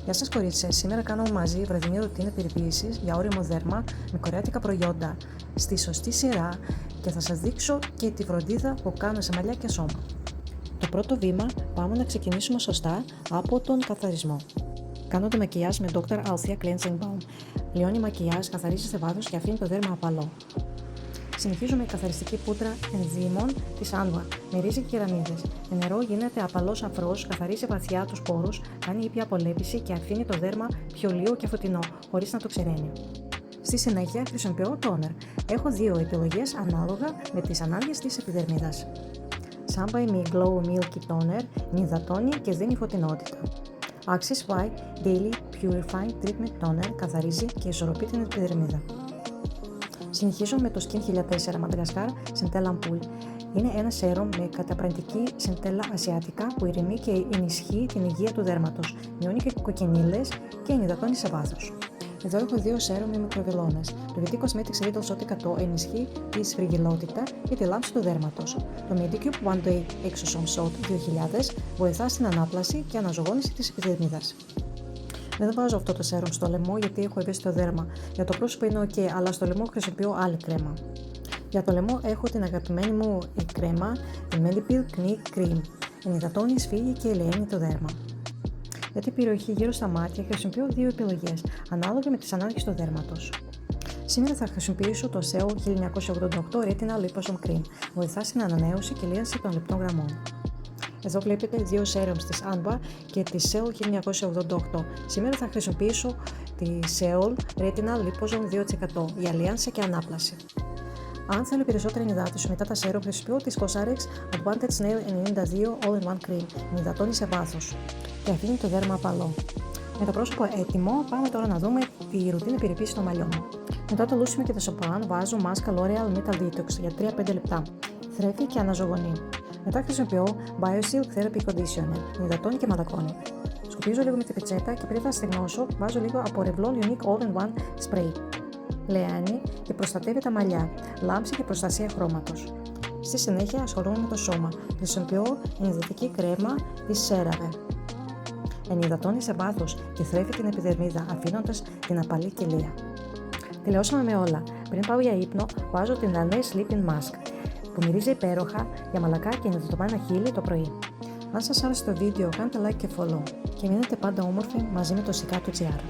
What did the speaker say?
Γεια σας κορίτσια, σήμερα κάνουμε μαζί βραδινή ρουτίνα περιποίησης για όριμο δέρμα με κορεάτικα προϊόντα στη σωστή σειρά και θα σας δείξω και τη φροντίδα που κάνουμε σε μαλλιά και σώμα. Το πρώτο βήμα, πάμε να ξεκινήσουμε σωστά από τον καθαρισμό. Κάνω το μακιγιάζ με Dr. Althea Cleansing Balm. Λιώνει μακιγιάζ, καθαρίζει σε βάθος και αφήνει το δέρμα απαλό. Συνεχίζουμε η καθαριστική πούδρα ενδύμων της Anwa με ρύζι και κεραμίδες. Με νερό γίνεται απαλός αφρός, καθαρίζει βαθιά τους πόρους, κάνει ήπια απολέπιση και αφήνει το δέρμα πιο λίγο και φωτεινό, χωρίς να το ξεραίνει. Στη συνέχεια χρησιμοποιώ τόνερ. Έχω δύο επιλογές ανάλογα με τις ανάγκες της επιδερμίδας. Sun by Me Glow Milky Toner ενυδατώνει και δίνει φωτεινότητα. Axis Y Daily Purifying Treatment Toner καθαρίζει και ισορροπεί την επιδερμίδα. Συνεχίζω με το Skin 1004 Madagascar Centella Ampoule. Είναι ένα σέρουμ με καταπραντική σεντέλα ασιατικά που ηρεμεί και ενισχύει την υγεία του δέρματος, μειώνει και κοκκινίλες και ενυδατώνει σε βάθος. Εδώ έχω δύο σέρουμ με μικροβελώνες. Το VT Cosmetics Riddle Shot 100 ενισχύει τη σφριγγυλότητα και τη λάμψη του δέρματος. Το Medicube One Day Exosome Shot 2000 βοηθά στην ανάπλαση και αναζωογόνηση της επιδερμίδας. Δεν βάζω αυτό το σέρουμ στο λαιμό γιατί έχω ευαίσθητο δέρμα. Για το πρόσωπο είναι ok, αλλά στο λαιμό χρησιμοποιώ άλλη κρέμα. Για το λαιμό έχω την αγαπημένη μου κρέμα, τη Medipil Knee Cream. Ενυδατώνει, σφίγγει και ελαιώνει το δέρμα. Για την περιοχή γύρω στα μάτια χρησιμοποιώ δύο επιλογές, ανάλογα με τις ανάγκες του δέρματος. Σήμερα θα χρησιμοποιήσω το Seoul 1988 Retinal Liposome Cream. Βοηθά στην ανανέωση και λίανση των λεπτών γραμμών. Εδώ βλέπετε δύο σέρουμς της Anwa και τη Seoul 1988. Σήμερα θα χρησιμοποιήσω τη Seoul Retinal Liposome 2% για λίανση και ανάπλαση. Αν θέλω περισσότερη ενυδάτωση μετά τα σέρουμ, χρησιμοποιώ τη Cosrx Advantage Nail 92 All-in-One Cream. Ενυδατώνει σε βάθος και αφήνει το δέρμα απαλό. Με το πρόσωπο έτοιμο, πάμε τώρα να δούμε τη ρουτίνα περιποίησης των μαλλιών. Μετά το λούσιμο και το σοπάν, βάζω μάσκα L'Oreal Metal Detox για 3-5 λεπτά. Θρέφει και αναζωογονεί. Μετά χρησιμοποιώ BioSilk Therapy Conditioner, ενυδατώνει και μαλακώνει. Σκουπίζω λίγο με την πετσέτα και πριν θα στεγνώσω, βάζω λίγο από Revlon Unique All-in-One Spray. Λεάνει και προστατεύει τα μαλλιά, λάμψη και προστασία χρώματος. Στη συνέχεια ασχολούμαι με το σώμα. Χρησιμοποιώ ενυδατική κρέμα της CeraVe. Ενυδατώνει σε βάθος και θρέφει την επιδερμίδα, αφήνοντας την απαλή κοιλία. Τελειώσαμε με όλα. Πριν πάω για ύπνο, βάζω την Laneige Sleeping Mask, που μυρίζει υπέροχα για μαλακά και ενυδατωμένα χείλη το πρωί. Αν σας άρεσε το βίντεο, κάντε like και follow και μείνετε πάντα όμορφοι μαζί με το Sika του GR.